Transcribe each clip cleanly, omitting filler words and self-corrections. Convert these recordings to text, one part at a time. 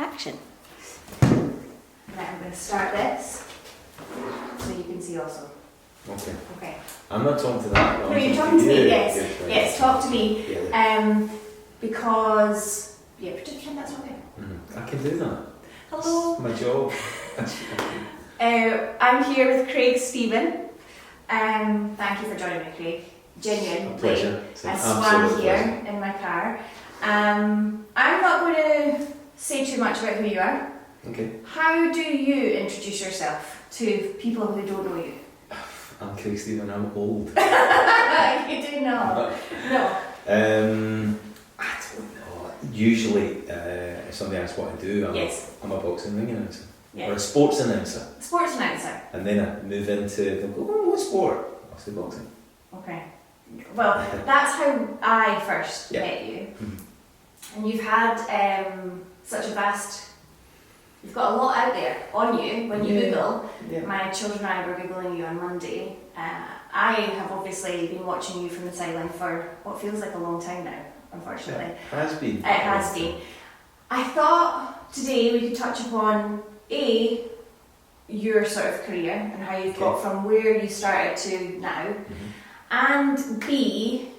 action. Right, I'm going to start this so you can see also. Okay. Okay. I'm not talking to that. No, you're talking to me, yes. Yes, right. Yes, talk to me. Yeah. Because, yeah, pretend that's okay. I can do that. Hello. It's my job. I'm here with Craig Stephen. Thank you for joining me, Craig. Genuinely. A pleasure. I swam here in my car. I'm not going to say too much about who you are. Okay. How do you introduce yourself to people who don't know you? I'm Craig Stephen, I'm old. You do not. No. I don't know. Usually, if somebody asks what I do, I'm a boxing ring announcer. Yeah. Or a sports announcer. Sports announcer. And then I move into, they'll go, oh, what sport? I say boxing. Okay. Well, that's how I first Yeah. met you. And you've had such a vast... You've got a lot out there on you when you Google. Yeah. My children and I were Googling you on Monday. I have obviously been watching you from the sideline for what feels like a long time now, unfortunately. It has been. It has been. I thought today we could touch upon A, your sort of career and how you've got from where you started to now, and B,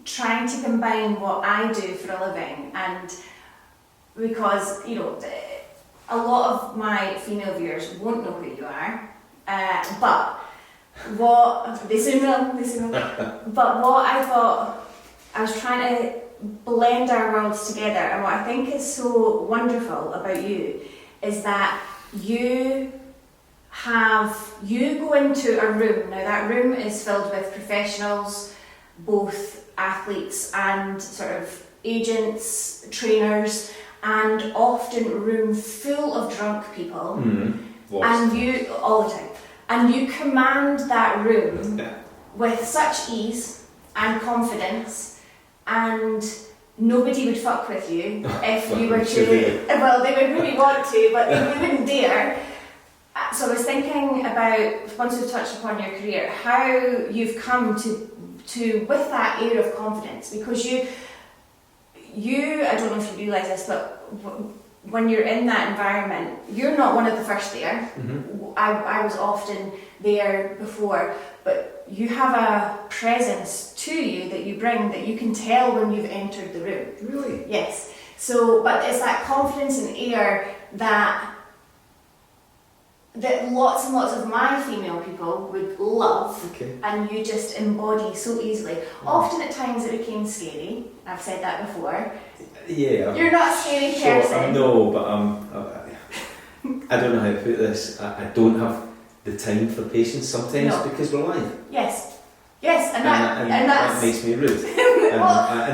trying to combine what I do for a living, and because, you know, a lot of my female viewers won't know who you are, but what they soon will. But what I thought, I was trying to blend our worlds together, and what I think is so wonderful about you is that you go into a room. Now that room is filled with professionals, both athletes and sort of agents, trainers, and often a room full of drunk people, and you all the time, and you command that room with such ease and confidence, and nobody would fuck with you if you were to. Well, they would really want to, but they wouldn't dare. So I was thinking about, once we've touched upon your career, how you've come to with that air of confidence, because you, I don't know if you realise this, but when you're in that environment, you're not one of the first there. I was often there before, but you have a presence to you that you bring that you can tell when you've entered the room. Really? Yes. So, but it's that confidence and air that lots and lots of my female people would love, and you just embody so easily. Often at times it became scary. I've said that before. Yeah. You're not a scary person. No, but I don't know how to put this. I don't have the time for patience sometimes because we're live. Yes, and that makes me rude.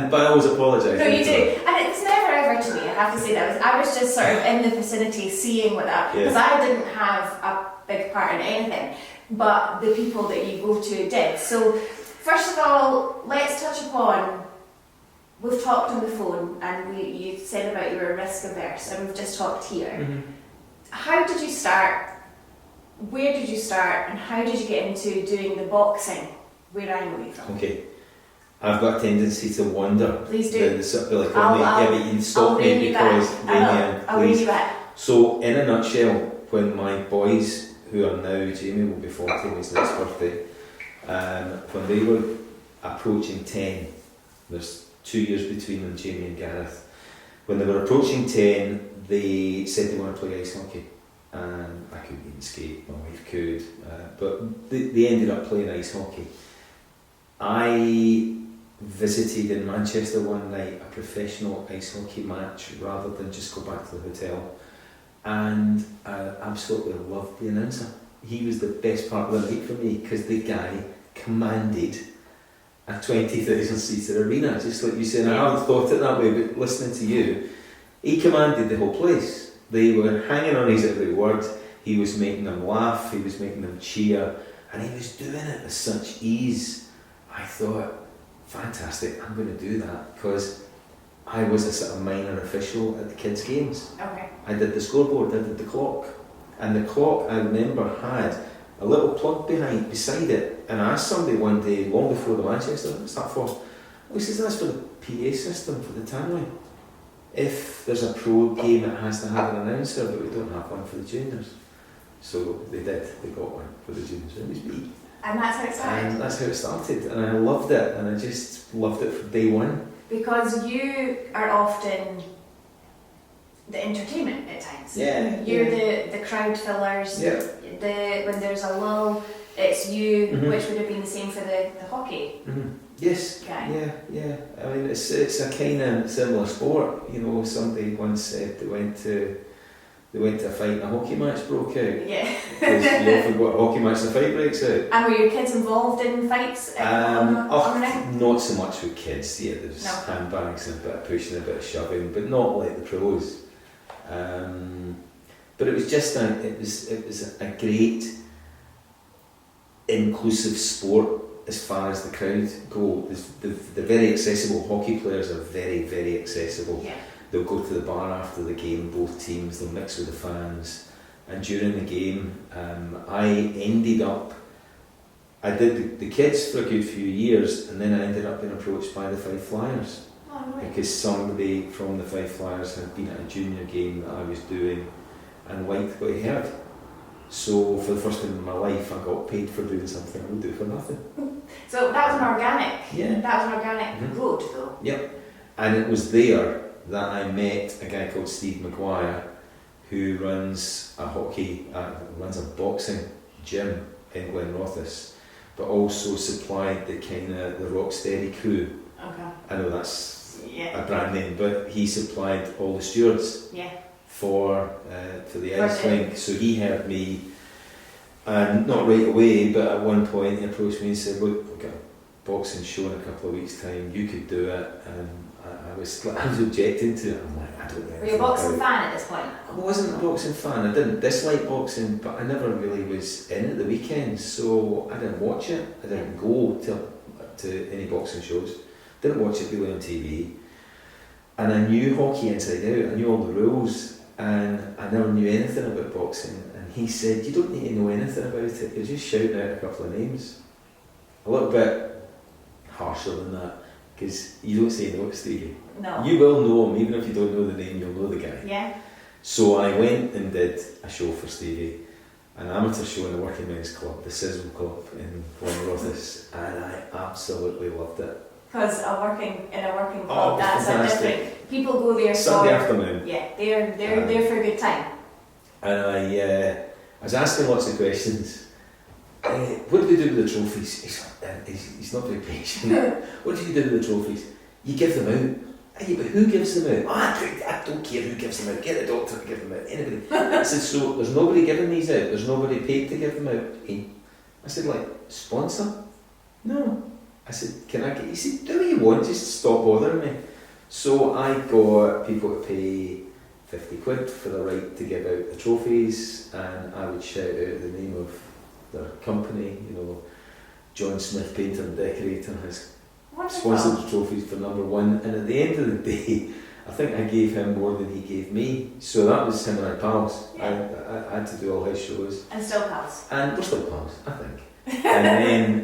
But I always apologise. No, you do. And it's never ever to me, I have to say that. I was just sort of in the vicinity seeing what that, because I didn't have a big part in anything, but the people that you go to did. So, first of all, let's touch upon, we've talked on the phone, and you said about you were risk averse, and we've just talked here. How did you start? Where did you start, and how did you get into doing the boxing where I know you from? Okay. I've got a tendency to wander. Please do. But you stop me because I'll read you back. So, in a nutshell, when my boys, who are now, Jamie will be 40, his next birthday, when they were approaching 10, there's 2 years between them, Jamie and Gareth. When they were approaching 10, they said they want to play ice hockey. I couldn't even skate, my wife could, but they ended up playing ice hockey. I visited in Manchester one night a professional ice hockey match rather than just go back to the hotel, and I absolutely loved the announcer. He was the best part of the night for me because the guy commanded a 20,000 seater arena, just like you said. I haven't thought it that way, but listening to you, he commanded the whole place. They were hanging on his every word. He was making them laugh, he was making them cheer, and he was doing it with such ease. I thought, fantastic, I'm going to do that, because I was a sort of minor official at the kids' games. Okay. I did the scoreboard, I did the clock, and the clock, I remember, had a little plug beside it, and I asked somebody one day, long before the Manchester, what's that for? He says, that's for the PA system, for the tannoy. if there's a pro game, it has to have an announcer, but we don't have one for the juniors. So they got one for the juniors. It was me. And that's how it started. And that's how it started, and I loved it, and I just loved it from day one. Because you are often the entertainment at times. Yeah. You're the crowd fillers. Yeah. When there's a lull, it's you, Mhm. which would have been the same for the hockey Yes. guy. Yeah. I mean, it's a kind of similar sport. You know, somebody once said they went to a fight and a hockey match broke out. Yeah. Because you often got a hockey match and a fight breaks out. And were your kids involved in fights on the ring? Not so much with kids. Yeah, there's No. handbags and a bit of pushing, a bit of shoving, but not like the pros. But it was just it was a great inclusive sport as far as the crowd go. The very accessible hockey players are very, very accessible. Yeah. They'll go to the bar after the game, both teams, they'll mix with the fans. And during the game, I did the kids for a good few years, and then I ended up being approached by the Five Flyers. Oh, right. Because somebody from the Five Flyers had been at a junior game that I was doing and liked what he heard. So for the first time in my life, I got paid for doing something I would do for nothing. So that was an organic. Yeah. That was an organic Mhm. road, though. Yep. And it was there that I met a guy called Steve McGuire, who runs a boxing gym in Glenrothes, but also supplied the Rocksteady crew. Okay. I know that's Yeah. a brand name, but he supplied all the stewards Yeah. for the For ice the- rink. So he heard me, and not right away, but at one point he approached me and said, "Look, we've got a boxing show in a couple of weeks' time. You could do it." And I was objecting to it. I'm like, I don't know. Were you a boxing fan at this point? I wasn't a boxing fan. I didn't dislike boxing, but I never really was in at the weekends, so I didn't watch it. I didn't go to any boxing shows. Didn't watch it really on TV. And I knew hockey inside out. I knew all the rules, and I never knew anything about boxing. And he said, "You don't need to know anything about it. You're just shouting out a couple of names." A little bit harsher than that, because you don't say no to Stevie. No. You will know him, even if you don't know the name, you'll know the guy. Yeah. So I went and did a show for Stevie, an amateur show in the Working Men's Club, the Sizzle Club in Glenrothes, and I absolutely loved it. Because in a working Oh, club, that's a fantastic. different. People go there Sunday for. afternoon. Yeah, they're there for a good time. And I was asking lots of questions. What do we do with the trophies? He's not very patient. What do you do with the trophies? You give them out. Hey, but who gives them out? I don't care who gives them out. Get the doctor to give them out. Anybody. I said, so there's nobody giving these out. There's nobody paid to give them out. I said, like, sponsor? No. I said, can I get? He said, do what you want. Just stop bothering me. So I got people to pay 50 quid for the right to give out the trophies, and I would shout out the name of their company, John Smith Painter and Decorator has sponsored the trophies for number one, and at the end of the day I think I gave him more than he gave me, so that was him and I pals. Yeah. I had to do all his shows, And still pals. and we're still pals, I think. And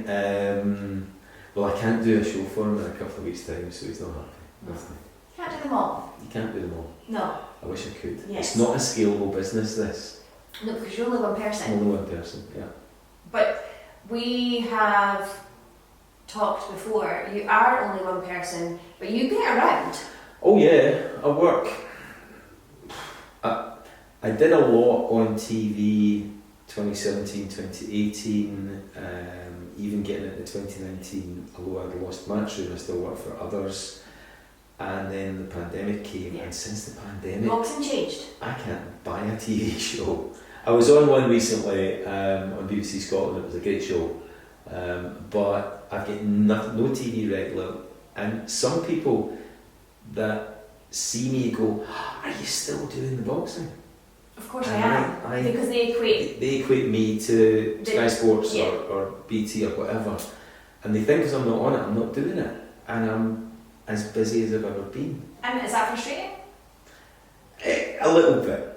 then I can't do a show for him in a couple of weeks' time, so he's not happy. Nothing. Can't do them all. You can't do them all. No. I wish I could. Yes. It's not a scalable business, this. No, because you're only one person. Only one person, yeah. But we have talked before, you are only one person, but you get around. Oh yeah, I work. I did a lot on TV 2017, 2018, even getting into 2019, although I'd lost Matchroom, I still work for others. And then the pandemic came, Yeah. and since the pandemic, Boxing changed. I can't buy a TV show. I was on one recently on BBC Scotland, it was a great show, but I've got no TV regular, and some people that see me go, "Are you still doing the boxing?" Of course I And am. Because they equate. They equate me to Sky Sports Yeah. or BT or whatever, and they think because I'm not on it, I'm not doing it, and I'm as busy as I've ever been. And is that frustrating? A little bit.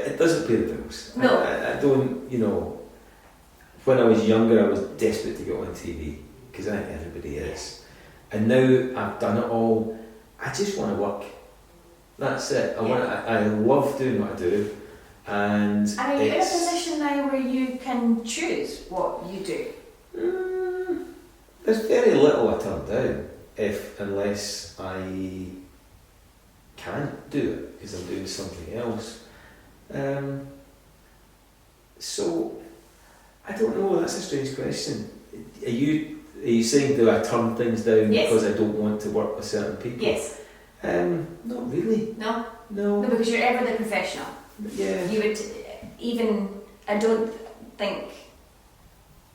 It doesn't pay the bills. No. I don't, when I was younger I was desperate to get on TV, because I think everybody is. And now I've done it all, I just want to work That's it. Yeah. I love doing what I do, and And are you in a it's- position now where you can choose what you do? There's very little I turn down unless I can't do it because I'm doing something else. So I don't know. That's a strange question. Are you saying do I turn things down Yes. because I don't want to work with certain people? Yes. Not really. No? No. No, because you're ever the professional. Yeah. You would even, I don't think,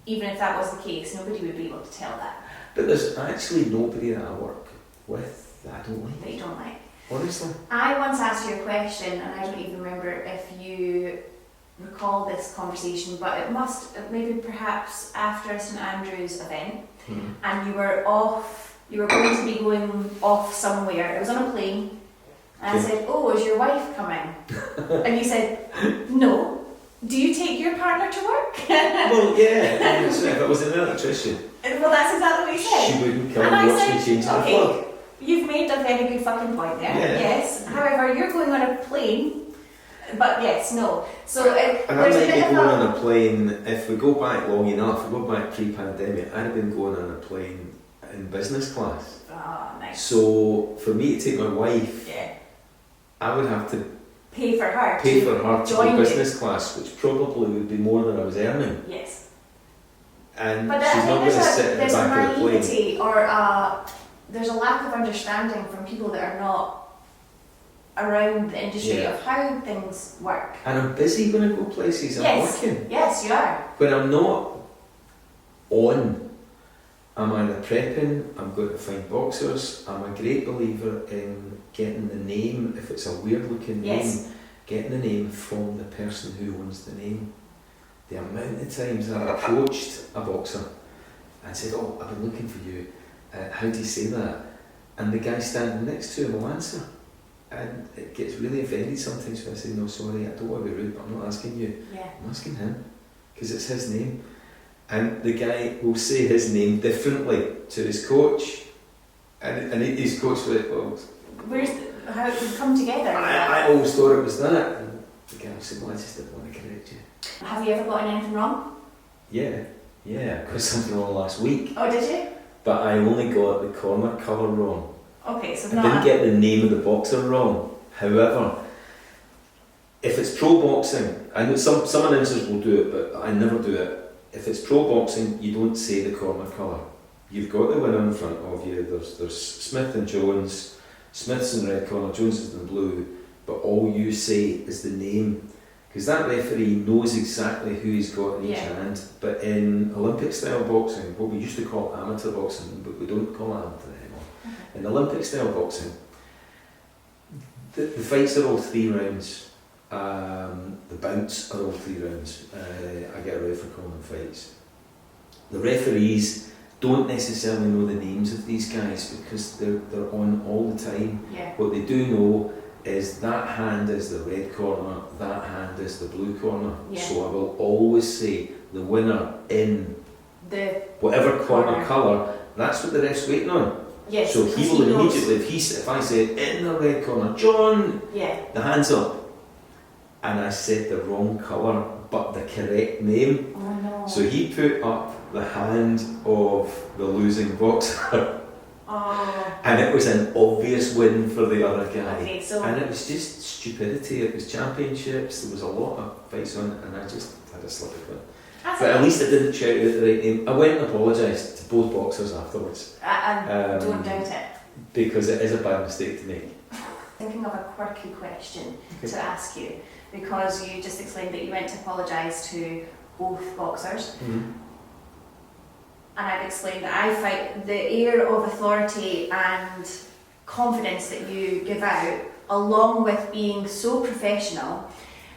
even if that was the case, nobody would be able to tell that But there's actually nobody that I work with that I don't like. that you don't like. Honestly. I once asked you a question, and I don't even remember if you recall this conversation, but it must, maybe perhaps after a St Andrews event, and you were going to be going off somewhere. It was on a plane. And I Okay. said, "Oh, is your wife coming?" And you said, "No. Do you take your partner to work?" Well, yeah. So if I was an electrician, Well, that's exactly what you said. she wouldn't come And and I watch me said, change the okay. plug. You've made a very good fucking point there. Yeah. Yes. However, you're going on a plane, but yes, no. So And I there's a might be bit of going a, on a plane, if we go back long enough, if we go back pre-pandemic, I'd have been going on a plane in business class. oh, nice. So for me to take my wife, Yeah. I would have to Pay for her. pay to for her to join go you. business class, which probably would be more than I was earning. Yes. And But she's I not think going to sit at the there's a back of the plane. naivety or there's a lack of understanding from people that are not around the industry Yeah. of how things work. And I'm busy when I go places, I'm Yes. working. Yes, you are. When I'm not on, I'm either prepping, I'm going to find boxers. I'm a great believer in getting the name, if it's a weird looking Yes. name, getting the name from the person who owns the name. The amount of times I've approached a boxer and said, "Oh, I've been looking for you, how do you say that?" And the guy standing next to him will answer. And it gets really offended sometimes when I say, "No, sorry, I don't want to be rude, but I'm not asking you. Yeah. I'm asking him, because it's his name." And the guy will say his name differently to his coach. And his coach will, "Well, Where's how it would come together? I always thought it was that." And the guy will say, "Well, I just didn't want to correct you." Have you ever gotten anything wrong? Yeah, I got something wrong last week. Oh, did you? But I only got the corner colour wrong. Okay, so I not. didn't get the name of the boxer wrong. However, if it's pro boxing, I know some announcers will do it, but I never do it. If it's pro boxing, you don't say the corner colour. You've got the winner in front of you. There's Smith and Jones. Smith's in red corner, Jones is in blue. But all you say is the name, because that referee knows exactly who he's got in each Yeah. hand. But in Olympic style boxing, what we used to call amateur boxing, but we don't call it amateur anymore. Okay. In Olympic style boxing, the fights are all 3 rounds. The bouts are all 3 rounds. I get away for calling them fights. The referees don't necessarily know the names of these guys because they're on all the time. Yeah. What they do know is that hand is the red corner, that hand is the blue corner. Yeah. So I will always say the winner in The whatever corner Corner. colour, that's what the ref's waiting on. yes. So he because will knows. immediately, if I say in the red corner, "John," Yeah. the hand's up. And I said the wrong colour, but the correct name. Oh no. So he put up the hand of the losing boxer, Oh. and it was an obvious win for the other guy. Okay, so And it was just stupidity. It was championships, there was a lot of fights on, and I just had a slip of it. that's But it. at least I didn't shout out the right name. I went and apologised to both boxers afterwards. I don't doubt it. Because it is a bad mistake to make. Thinking of a quirky question Okay. to ask you, because you just explained that you went to apologise to both boxers, and I've explained that I fight the air of authority and confidence that you give out, along with being so professional,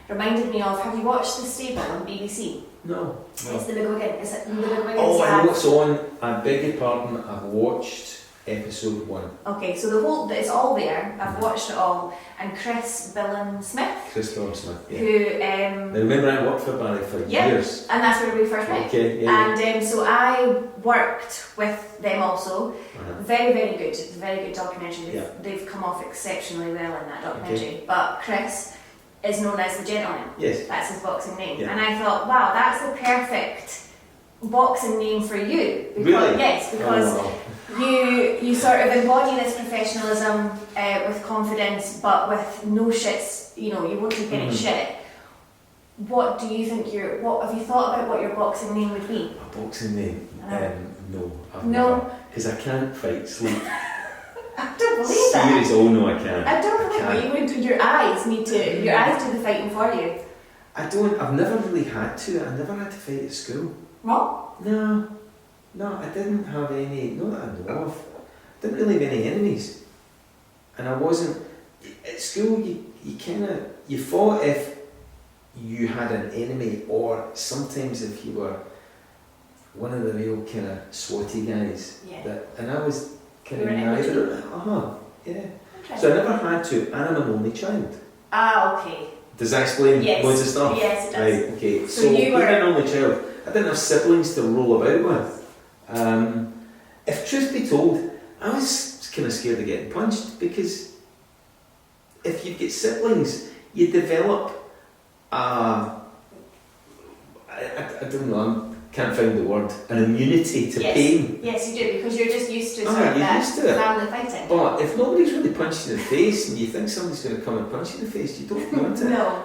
reminded me of, have you watched The Stable on BBC? No. It's the McGuigan, is it the McGuigans Oh, I know have- what's on. I beg your pardon, I've watched episode 1. Okay, so it's all there. I've watched it all. And Chris Billam-Smith, Chris Smith, yeah. who Now remember, I worked for Barry for Yeah. years. and that's where we first met. Okay, yeah. And so I worked with them also. Uh-huh. Very, very good. It's a very good documentary. Yeah. They've come off exceptionally well in that documentary. But Chris is known as the Gentleman. Yes. That's his boxing name. Yeah. And I thought, wow, that's the perfect boxing name for you. Because, Really? Yes, because Oh, you sort of embody this professionalism with confidence, but with no shits. You know, you won't take any Mhm. shit. What do you think what have you thought about what your boxing name would be? a boxing name? No, I've No. never. Because I can't fight sleep. I don't believe that. Serious? Oh no, I can't. I don't believe can't. that. You would. Your eyes need to. Your eyes do the fighting for you. I've never really had to. I never had to fight at school. What? No, I didn't have any, not that I know of. I didn't really have any enemies. And I wasn't, at school you fought if you had an enemy, or sometimes if you were one of the real kind of swotty guys. Yeah. And I was kind You of were an neither. Yeah. Interesting. So I never had to, and I'm an only child. Okay. Does that explain Yes. loads of stuff? Yes, it does. Right, okay. So So you being were- an only child, I didn't have siblings to roll about with. If truth be told, I was kind of scared of getting punched, because if you get siblings, you develop I don't know, I can't find the word, an immunity to Yes. pain. Yes, you do, because you're just used to Oh, sort of you're that used to it. family fighting. But if nobody's really punched you in the face and you think somebody's going to come and punch you in the face, you don't want it. No.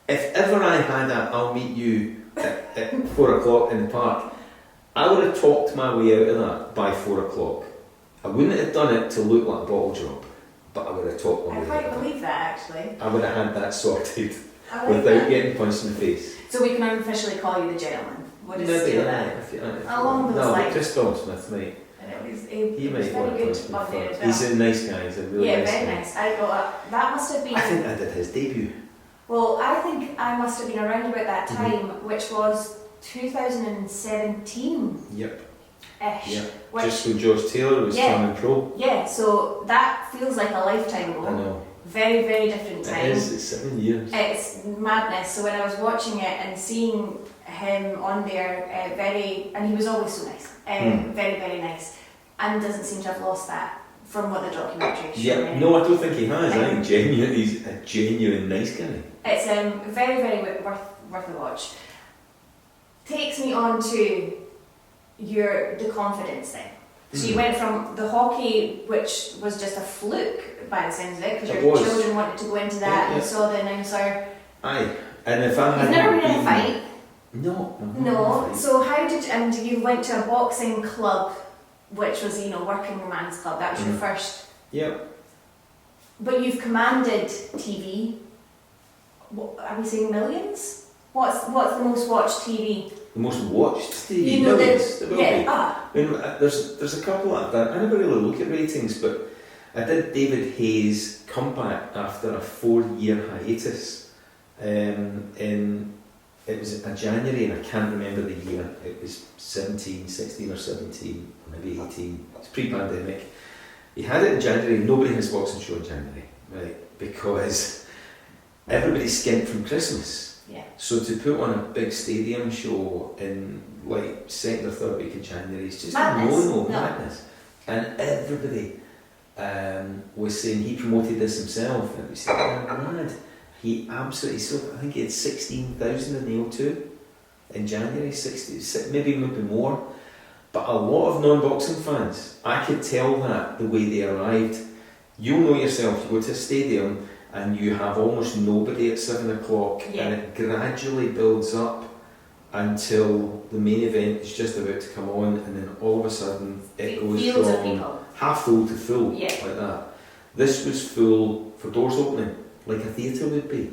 If ever I had a I'll meet you at 4 o'clock in the park, I would have talked my way out of that by 4 o'clock. I wouldn't have done it to look like a bottle drop, but I would have talked my I way out quite of it. believe that actually. I would have had that sorted I like without that. getting punched in the face. So we can unofficially call you the Gentleman. We'll just Maybe, steal yeah, that. if Along those no, but lines. Chris Smith, mate. And it was, He it was might very want to good punch me on there first. as well. He's a nice guy, he's a really Yeah, nice very guy. nice. I thought that must have been. I think I did his debut. Well, I think I must have been around about that Mhm. time, which was 2017-ish. Yep. Which, Just when George Taylor was Yeah. turning pro. yeah, so that feels like a lifetime ago. I know. Very, very different time. It is, it's 7 years. It's madness. So when I was watching it and seeing him on there, and he was always so nice, very, very nice, and doesn't seem to have lost that from what the documentary is showing. Yeah, no, I don't think he has. I think he's a genuine nice guy. It's very, very worth a watch. Takes me on to the confidence thing. So you went from the hockey, which was just a fluke by the sounds of it, because It your was. children wanted to go into that, Yeah, and you yeah. saw the announcer. Aye, and if I You've had never been in a been- fight. No. No. So how did and you went to a boxing club, which was working man's club. That was your first. Yep. But you've commanded TV. What, are we saying millions? What's the most watched TV? The most watched TV. You know Millions, there will be. yeah. I mean, there's a couple like that. I never really look at ratings, but I did David Hayes' comeback after a 4-year hiatus. It was in January, and I can't remember the year. It was 16 or 17, maybe 18. It's pre-pandemic. He had it in January. Nobody has boxing show in January, right? Because everybody's skint from Christmas. Yeah. So to put on a big stadium show in like second or third week of January is just Madness. no No. madness. And everybody was saying he promoted this himself, and we said, "Oh, mad." He absolutely I think he had 16,000 in the O2 in January, 60, maybe more. But a lot of non-boxing fans, I could tell that the way they arrived. You'll know yourself, you go to a stadium and you have almost nobody at 7 o'clock, Yeah. and it gradually builds up until the main event is just about to come on, and then all of a sudden it goes Fields of from people. half full to full, Yeah. like that. This was full for doors opening, like a theatre would be.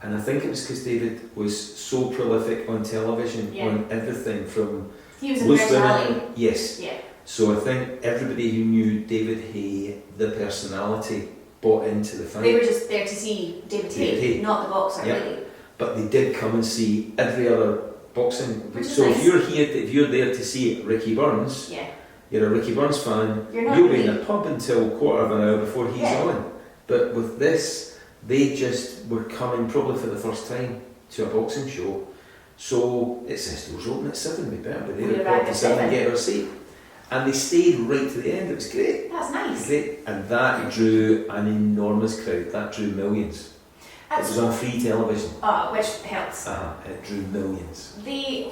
And I think it was because David was so prolific on television, Yeah. on everything from He was a loose personality. women. Yes. Yeah. So I think everybody who knew David Hay, the personality, bought into the fight. They were just there to see David David Hay, Hay. not the boxer, Yeah. really. But they did come and see every other boxing. Which is So nice. if you're there to see Ricky Burns, Yeah. You're a Ricky Burns fan. You're not You'll be in really. a pub until quarter of an hour before he's Yeah. on. But with this, they just were coming probably for the first time to a boxing show. So it says doors open at 7. We better be We there at arrived quarter to at 7 and 7. get our seat. And they stayed right to the end. It was great. That's nice. Great. And that drew an enormous crowd. That drew millions. It was on free television. Which helps. It drew millions.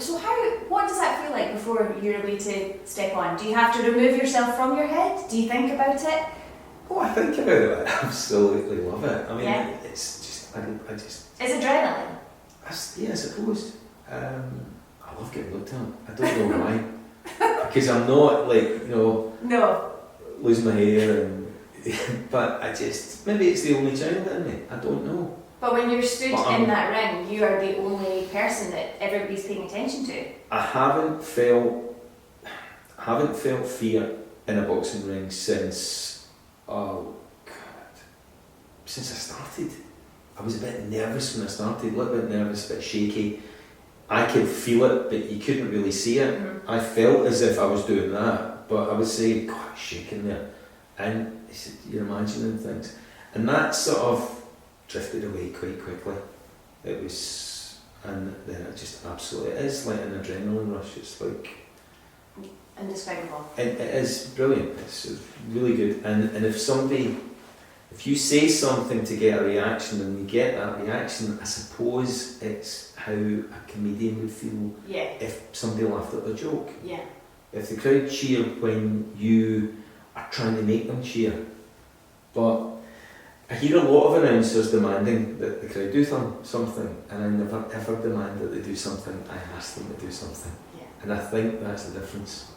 So what does that feel like before you're ready to step on? Do you have to remove yourself from your head? Do you think about it? Oh, I think about it. I absolutely love it. I mean, Yeah. it's just, I just, It's adrenaline. I suppose. I love getting looked at. I don't know why. Because I'm not like, No. losing my hair but I just, maybe it's the only child in me. I don't know. But when you're stood But, in that ring, you are the only person that everybody's paying attention to. I haven't felt fear in a boxing ring since I started. I was a bit nervous when I started, a little bit nervous, a bit shaky. I could feel it, but you couldn't really see it. Mm-hmm. I felt as if I was doing that, but I would say, God, I'm shaking there. And he said, you're imagining things. And that sort of drifted away quite quickly. It was, and then it just absolutely, it is like an adrenaline rush. It's like, Indescribable. it is brilliant. It's really good. And if you say something to get a reaction and you get that reaction, I suppose it's how a comedian would feel Yeah. if somebody laughed at a joke. Yeah. If the crowd cheer when you are trying to make them cheer. But I hear a lot of announcers demanding that the crowd do something, and I never ever demand that they do something. I ask them to do something. Yeah. And I think that's the difference.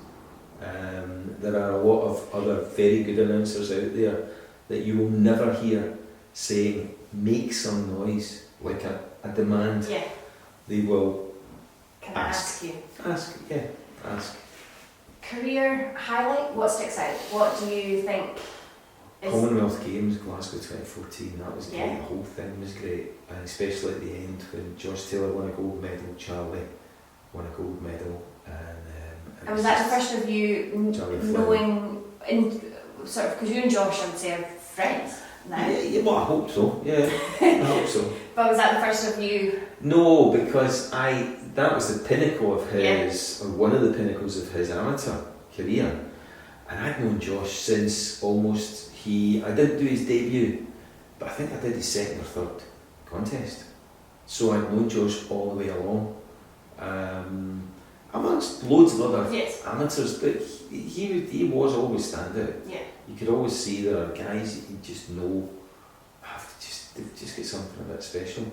There are a lot of other very good announcers out there that you will never hear saying, make some noise, like a demand. Yeah. They will Can I ask you? ask. Career highlight? What sticks out? What do you think is... Commonwealth Games, Glasgow 2014, that was great. Yeah. The whole thing was great. And especially at the end when Josh Taylor won a gold medal, Charlie won a gold medal. And was that the first of you Charlie Flynn. knowing, sort of, because you and Josh, I would say, are friends now. Yeah, well, I hope so. Yeah, I hope so. But was that the first of you? No, because that was the pinnacle of his, or one of the pinnacles of his amateur career. And I'd known Josh since almost I didn't do his debut, but I think I did his second or third contest. So I'd known Josh all the way along. Amongst loads of other Yes. amateurs, but he was always standout. Yeah. You could always see there are guys that you just know they've just got something a bit special.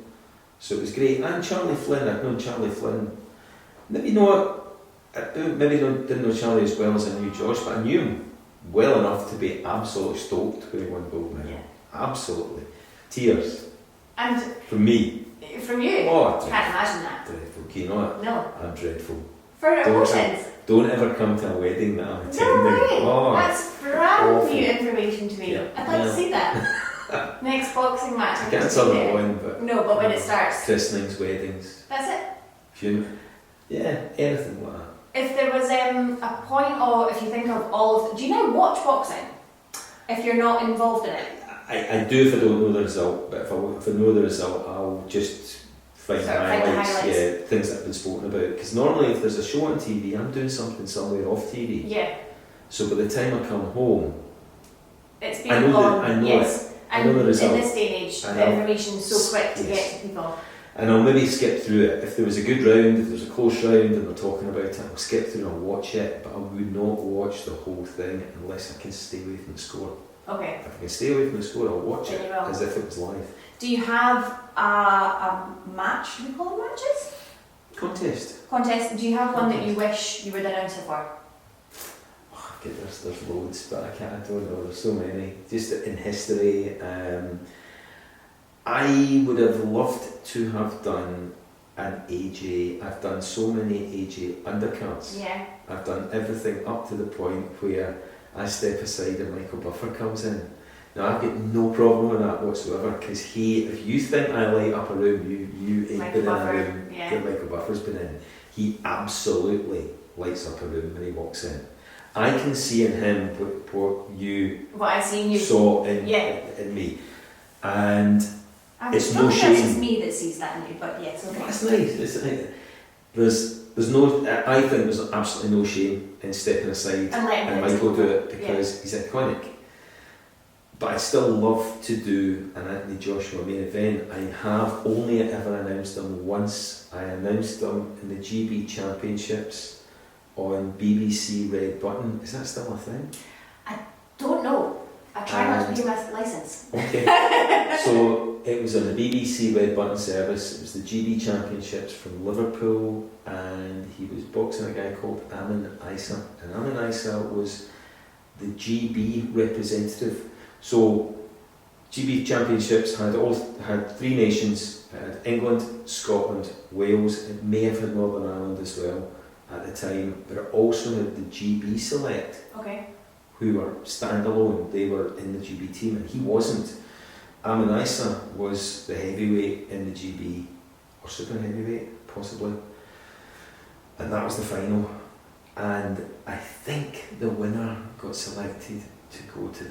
So it was great. And Charlie Flynn, I'd known Charlie Flynn. Maybe didn't know Charlie as well as I knew Josh, but I knew him well enough to be absolutely stoked when he won gold medal. Yeah. Absolutely. Tears. And From me. from you? Oh, Can't imagine that. dreadful. Do you know it? No. I'm dreadful. For Don't emotions? Don't ever come to a wedding that I'm attending. No way! Oh, That's brand awful. new information to me. Yeah. I'd like to Yeah. see that. Next boxing match. I I'm can't just tell there. that one, but No, but when it starts. christenings, weddings, That's it. funeral. Yeah, anything like that. If there was a point, or if you think of all of... Do you now watch boxing? If you're not involved in it? I do if I don't know the result, but if I know the result, I'll just find Sort of find the highlights, highlights. yeah, things that have been spoken about. Because normally if there's a show on TV, I'm doing something somewhere off TV. Yeah. So by the time I come home, It's I been know on, I know yes. I And know the in result. this day and age, I the know. information is so quick to Yes. get to people. and I'll maybe skip through it. If there was a good round, if there's a close round and they're talking about it, I'll skip through and I'll watch it, but I would not watch the whole thing unless I can stay away from the score. Okay. If I can stay away from the score, I'll watch Then it you will. as if it was live. Do you have a match? Do we call them matches? Contest. Contest. Do you have one that you wish you were the announcer for? Oh, okay, there's loads, but I don't know, there's so many. Just in history, I would have loved to have done an AJ. I've done so many AJ undercards. Yeah. I've done everything up to the point where I step aside and Michael Buffer comes in. Now I've got no problem with that whatsoever, because if you think I light up a room, you ain't Michael been in a Buffer, room yeah. that Michael Buffer's been in. He absolutely lights up a room when he walks in. I can see in him what you What I see in you. saw Yeah. in me. And I it's don't no think that's shame. just me that sees that in you, but yes, okay. That's nice. There's no. I think there's absolutely no shame in stepping aside And letting and him Michael do it Yeah. because he's iconic. But I still love to do an Anthony Joshua main event. I have only ever announced them once. I announced them in the GB Championships on BBC Red Button. Is that still a thing? Don't know. I try not to pay my licence. Okay. So it was on the BBC Red Button service. It was the GB Championships from Liverpool, and he was boxing a guy called Amin Isa, and Amin Isa was the GB representative. So GB Championships had 3 nations. It had England, Scotland, Wales. It may have had Northern Ireland as well at the time, but it also had the GB Select, Okay. who were standalone. They were in the GB team, and he wasn't. Amin Isa was the heavyweight in the GB, or super heavyweight, possibly. And that was the final. And I think the winner got selected to go to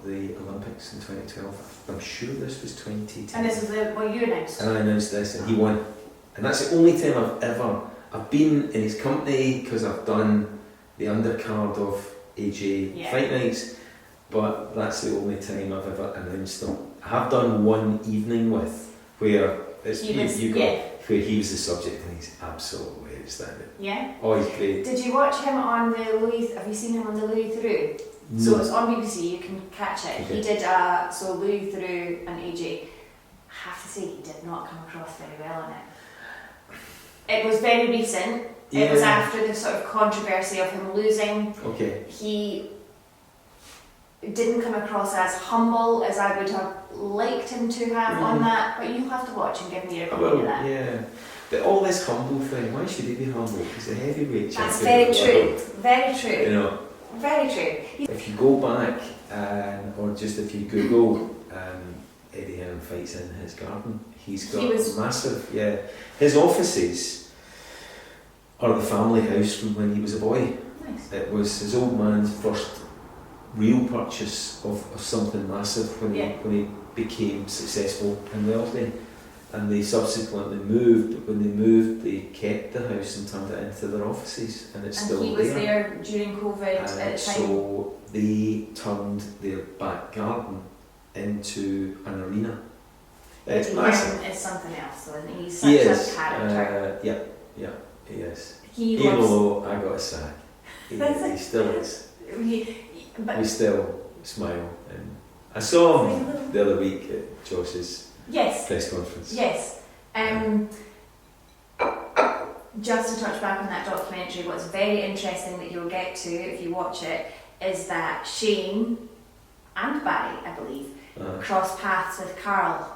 the Olympics in 2012. I'm sure this was 2010. And this is what you announced. And I announced this, and he won. And that's the only time I've been in his company, because I've done the undercard of AJ Fight Nights, but that's the only time I've ever announced them. I have done one evening with where it's where he was the subject, and he's absolutely outstanding. Yeah. Oh, he's great. Did you watch him on the Louis? Have you seen him on the Louis Theroux? So No. it's on BBC. You can catch it. Okay. He did so Louis Theroux and AJ. I have to say he did not come across very well on it. It was very recent. It was after the sort of controversy of him losing. Okay. He didn't come across as humble as I would have liked him to have on that, but you'll have to watch and give me your opinion of that. Yeah. But all this humble thing, why should he be humble? He's a heavyweight champion. That's very true. Very true. You know, Very true. if you go back, or just if you Google Eddie Hearn fights in his garden, he's got massive, his offices are the family house from when he was a boy. Nice. It was his old man's first real purchase of something massive when he became successful in Wellesley. And they subsequently moved, but when they moved, they kept the house and turned it into their offices, and it's still there. And he was there during COVID at the time. So they turned their back garden into an arena. It's Eddie massive. Hearn is something else, though, and he's such a character. He is. He Even loves. though I got a sack, he still is. But We still smile. And I saw him the other week at Josh's yes, press conference. yes. Just to touch back on that documentary, what's very interesting that you'll get to if you watch it is that Shane and Barry, I believe, cross paths with Carl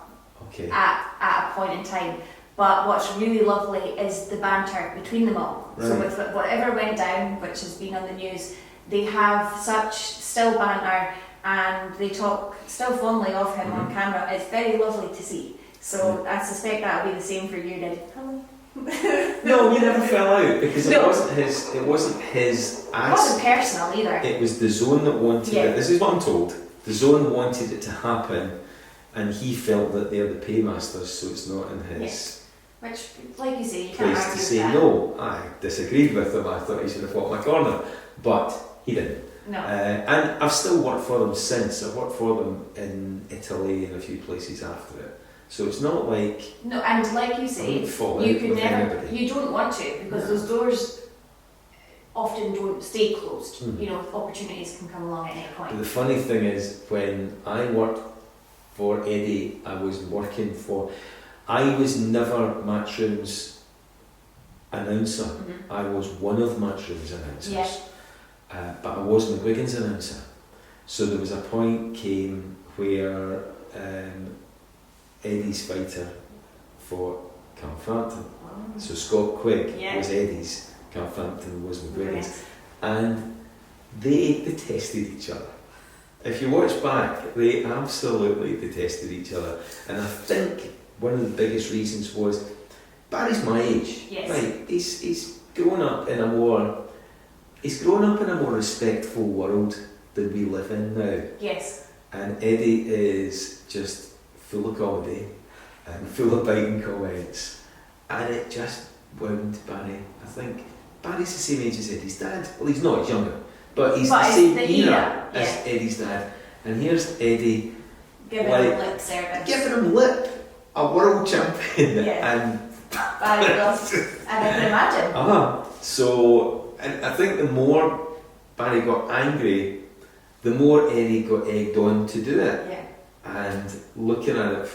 Okay. at a point in time. But what's really lovely is the banter between them all. So Right. with whatever went down, which has been on the news, they have such still banter and they talk still fondly of him on camera. It's very lovely to see. So I suspect that'll be the same for you, Dad. No, we never fell out because No. it wasn't his. It wasn't his It wasn't personal either. It was the Zone that wanted it. This is what I'm told. The Zone wanted it to happen, and he felt that they're the paymasters, so it's not in his Which, like you say, you can't place argue to with say that. no. I disagreed with him. I thought he should have fought my corner, but he didn't. No. And I've still worked for them since. I've worked for them in Italy and a few places after it. So it's not like No, and like you I say, wouldn't fall you out can with never, anybody. you don't want to, because No. those doors often don't stay closed. Mhm. You know, opportunities can come along at any But point. the funny thing is, when I worked for Eddie, I was never Matchroom's announcer. Mhm. I was one of Matchroom's announcers. Yeah. But I was McGuigan's announcer. So there was a point came where Eddie's fighter fought Carl Frampton. Oh. So Scott Quigg Yeah. was Eddie's, Carl Frampton was McGuigan's. Brilliant. And they detested each other. If you watch back, they absolutely detested each other. And I think one of the biggest reasons was Barry's my age. Yes. Right, he's grown up in a more he's grown up in a more respectful world than we live in now. Yes. And Eddie is just full of comedy and full of biting comments. And it just wound Barry. I think Barry's the same age as Eddie's dad. Well, he's not, he's younger. But he's the same era as Eddie's dad. And here's Eddie giving him lip service. Giving him lip. A world champion. Yeah. And Barry lost. And I can imagine. So, and I think the more Barry got angry, the more Eddie got egged on to do it. Yeah. And looking at it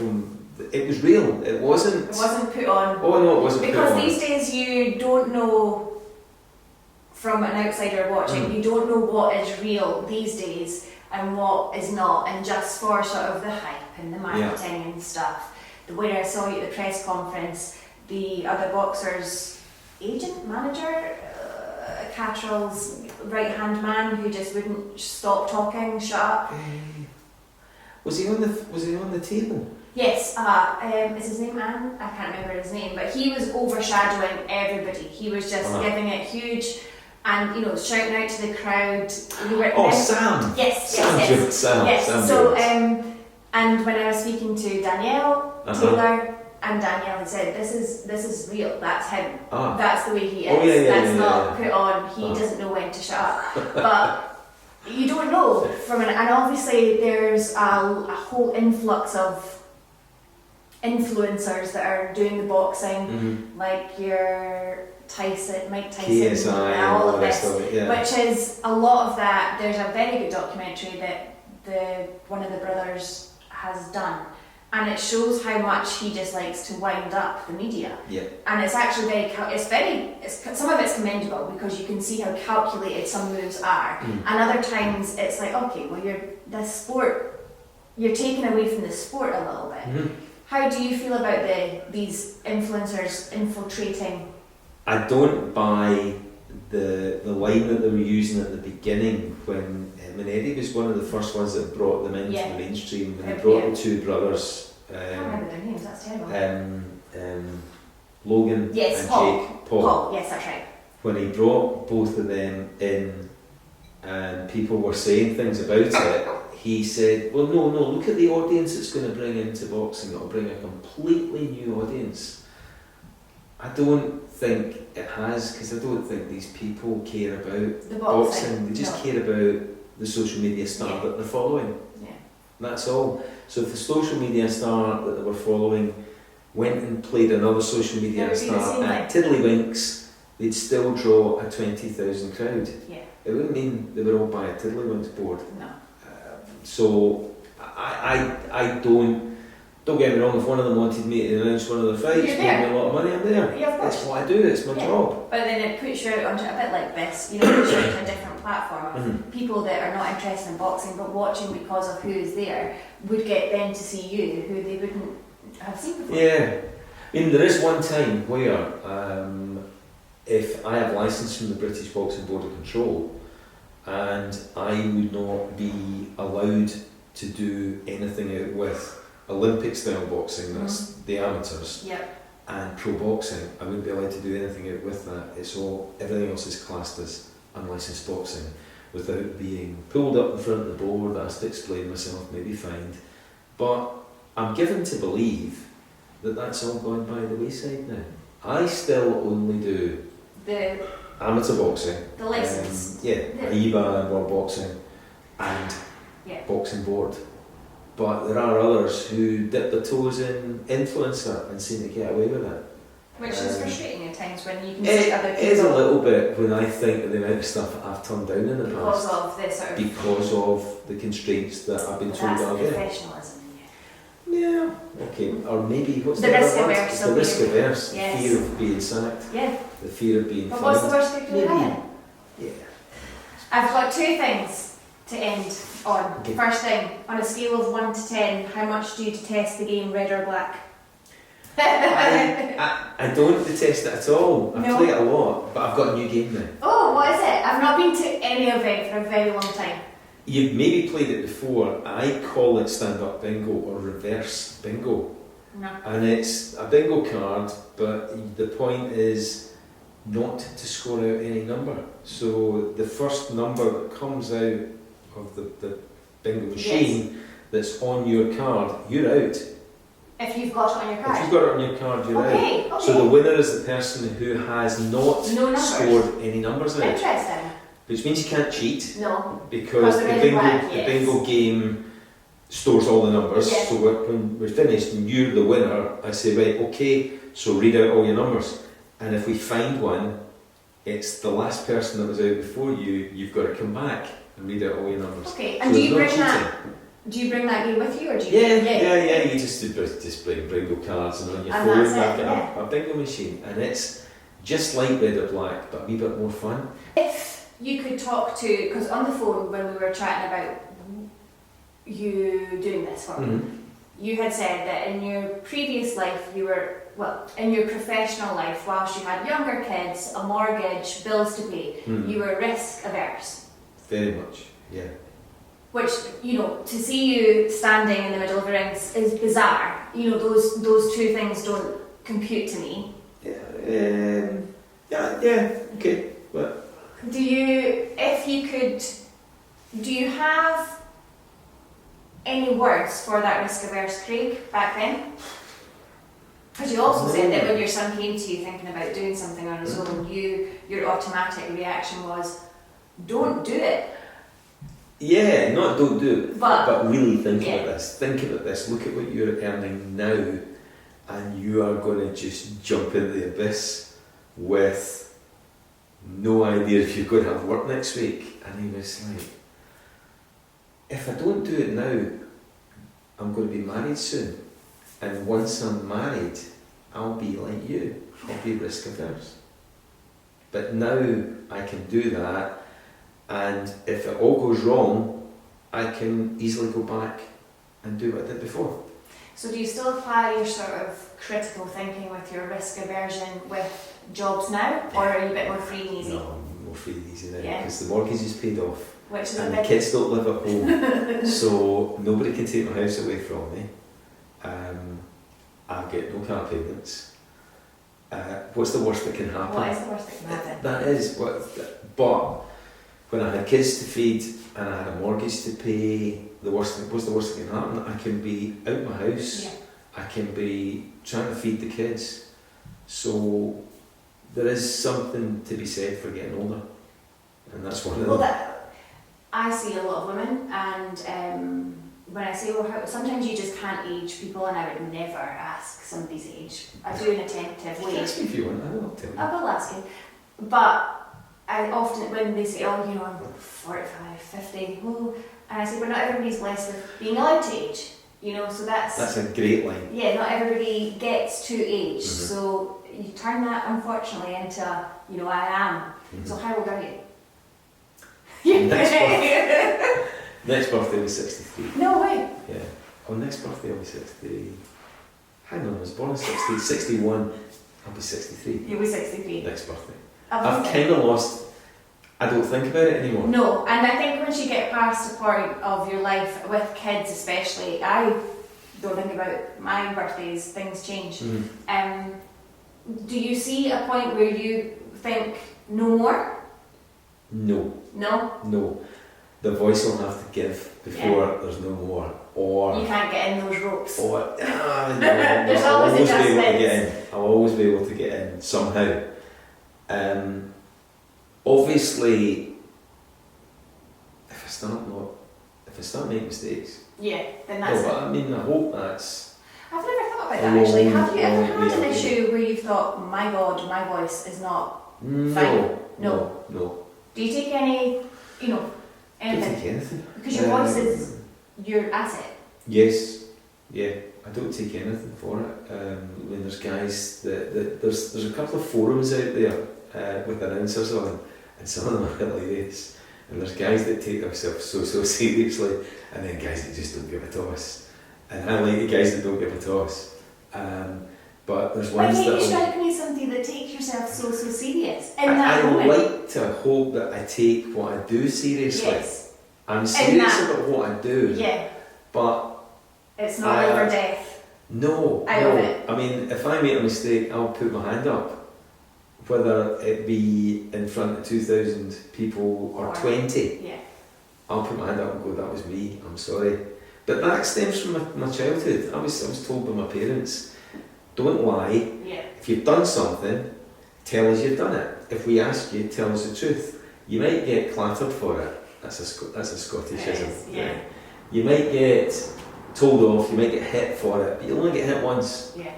it was real. It wasn't. It wasn't put on. Oh no, it wasn't put on. Because these days you don't know, from an outsider watching, you don't know what is real these days and what is not, and just for sort of the hype and the marketing and stuff. The way I saw you at the press conference, the other boxer's agent, manager, Catterall's right-hand man who just wouldn't stop talking, shut up. Was he on the table? Yes, is his name Anne? I can't remember his name, but he was overshadowing everybody. He was just giving it huge, and shouting out to the crowd. Sam. Yes. Sam. So, and when I was speaking to Danielle Taylor, and Danielle had said, "This is real. That's him. That's the way he is. That's not put on. He doesn't know when to shut up." But you don't know and obviously there's a whole influx of influencers that are doing the boxing, like your Mike Tyson, KSI, and all of this, which is a lot of that. There's a very good documentary that one of the brothers has done, and it shows how much he just likes to wind up the media. Yeah. And it's actually some of it's commendable because you can see how calculated some moves are, and other times it's like, okay, well you're taken away from the sport a little bit. How do you feel about these influencers infiltrating? I don't buy the line that they were using at the beginning when Eddie was one of the first ones that brought them into the mainstream. When he brought the two brothers, I can't remember their names, that's terrible. Logan and Jake Paul. Yes, that's right. When he brought both of them in and people were saying things about it, he said, well, no, look at the audience it's going to bring into boxing. It'll bring a completely new audience. I don't think it has, because I don't think these people care about the boxing. They just care about the social media star that they're following. Yeah. That's all. So if the social media star that they were following went and played another social media star at Tiddlywinks, they'd still draw a 20,000 crowd. Yeah. It wouldn't mean they were all by a Tiddlywinks board. No. So I don't get me wrong, if one of them wanted me to announce one of the fights, give me a lot of money, I'm there. Yeah, of course. That's what I do, it's my job. But then it puts you out onto a bit like this, puts you onto a different platform of people that are not interested in boxing but watching because of who is there would get them to see you who they wouldn't have seen before. Yeah. I mean, there is one time where if I have licence from the British Boxing Board of Control and I would not be allowed to do anything out with Olympic style boxing, that's the amateurs, and pro boxing, I wouldn't be allowed to do anything out with that. Everything else is classed as unlicensed boxing without being pulled up in front of the board, asked to explain myself, maybe fined. But I'm given to believe that that's all gone by the wayside now. I still only do the amateur boxing, the license, AIBA and World Boxing and Boxing Board. But there are others who dip their toes in influencer and seem to get away with it. Which is frustrating at times when you can see other people. It is a little bit when I think of the amount of stuff that I've turned down in the past. Because of the constraints that I've been told I'll get. Professionalism. Yeah, okay. Or maybe, what's the risk averse? The risk averse. The fear of being sacked. Yeah. The fear of being fined. But what's the worst that could happen? Yeah. I've got two things to end on. Okay. First thing, on a scale of 1 to 10, how much do you detest the game Red or Black? I don't detest it at all. I play it a lot, but I've got a new game now. Oh, what is it? I've not been to any event for a very long time. You've maybe played it before. I call it stand-up bingo or reverse bingo. No. And it's a bingo card, but the point is not to score out any number. So the first number that comes out of the bingo machine that's on your card, you're out. If you've got it on your card. If you've got it on your card, you're out. Okay. So the winner is the person who has not No numbers. scored any numbers out. Interesting. Which means you can't cheat, No. because Because the they're in bingo, black, the yes. bingo game stores all the numbers. Yes. So when we're finished and you're the winner, I say, right, okay, so read out all your numbers. And if we find one, it's the last person that was out before you, you've got to come back and read out all your numbers. Okay. So And do there's you no bring that? cheating. Do you bring that game with you, or do you? Yeah. You just bring bingo cards, and on your And phone that's I've it, got a bingo machine, and it's just like red or black, but a wee bit more fun. If you could talk to, because on the phone when we were chatting about you doing this for me, you had said that in your previous life you were, well, in your professional life, whilst you had younger kids, a mortgage, bills to pay, you were risk averse. Very much, yeah. Which, you know, to see you standing in the middle of the rings is bizarre. You know, those two things don't compute to me. Yeah, okay. But Do you, if you could, do you have any words for that risk averse Craig back then? Because you also said that when your son came to you thinking about doing something on his own, your automatic reaction was, don't do it. yeah, not don't do it, But really think yeah. about this. Think about this. Look at what you're earning now, and you are going to just jump into the abyss with no idea if you're going to have work next week. And he was like, if I don't do it now, I'm going to be married soon. And once I'm married, I'll be like you. I'll be risk averse. But now I can do that, and if it all goes wrong, I can easily go back and do what I did before. So do you still apply your sort of critical thinking with your risk aversion with jobs now, or are you a bit more free and easy? No, I'm more free and easy now, Yeah. because the mortgage is paid off, Which is a and the big. kids don't live at home, so nobody can take my house away from me. I get no car payments. What's the worst that can happen? What is the worst that can happen? That is what. But when I had kids to feed and I had a mortgage to pay, what's the worst that can happen? I can be out my house. Yeah. I can be trying to feed the kids. So there is something to be said for getting older, and that's one of Well, them. I see a lot of women, and when I say, well, sometimes you just can't age people, and I would never ask somebody's age. I do in a tentative way. Ask me if you want, I will tell you. I will ask you. But I often, when they say, oh, you know, I'm 45, 50, well, and I say, well, not everybody's blessed with being allowed to age, you know, so that's a great line. yeah, not everybody gets to age, Mhm. so you turn that, unfortunately, into, you know, I am. Mhm. So how old are you? Next birthday was 63. No way. Yeah. Oh, next birthday I'll be 60. Hang on, I was born in 60, 61. I'll be 63. You'll be 63. Next birthday. I've I've kind of lost. I don't think about it anymore. No, and I think once you get past the point of your life, with kids especially, I don't think about my birthdays, things change. Mm. Do you see a point where you think no more? No, No? the voice will have to give before there's no more. Or You can't get in those ropes. no, There's I'll always always be able to adjustments. get in. I'll always be able to get in somehow. Obviously, if I start making mistakes. Yeah, then that's No, it. but I mean, I hope that's. I've never thought about that actually. Have you ever long had way an away. issue where you thought, my God, my voice is not... No. No. Do you take any, you know, I don't anything? take anything. Because your voice is your asset. Yes, yeah. I don't take anything for it. When there's guys that there's a couple of forums out there with announcers on, and some of them are hilarious. And there's guys that take themselves so seriously, and then guys that just don't give a toss. And I like the guys that don't give a toss. But there's But ones yet you that strike me as somebody that takes yourself so serious in that I moment. like to hope that I take what I do seriously. Yes. I'm serious that. about what I do, Yeah. but It's not life or death. no. Out of it. I mean, if I make a mistake, I'll put my hand up. whether it be in front of 2,000 people or 20, Yeah. I'll put my hand up and go, that was me, I'm sorry. But that stems from my childhood. I was told by my parents, don't lie. Yeah. If you've done something, tell us you've done it. If we ask you, tell us the truth. You might get clattered for it. That's a Scottishism. Yeah. You might get told off, you might get hit for it, but you'll only get hit once. Yeah.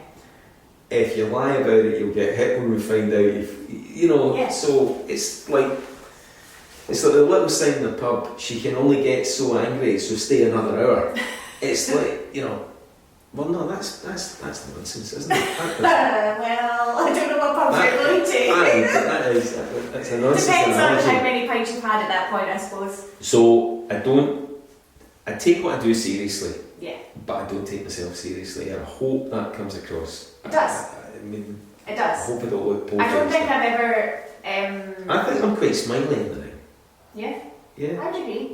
If you lie about it, you'll get hit when we find out. Yeah. So it's like the little sign in the pub. She can only get so angry, so stay another hour. It's like, well, no, that's nonsense, isn't it? Well, I don't know what pubs you're going to. That's a nonsense Depends on analogy. how many pints you've had at that point, I suppose. So I take what I do seriously, Yeah. but I don't take myself seriously, and I hope that comes across. It does. I mean, It I does. hope I don't look I don't think poltergeist. I've ever. I think I'm quite smiley in the ring. Yeah. Yeah. I'd agree.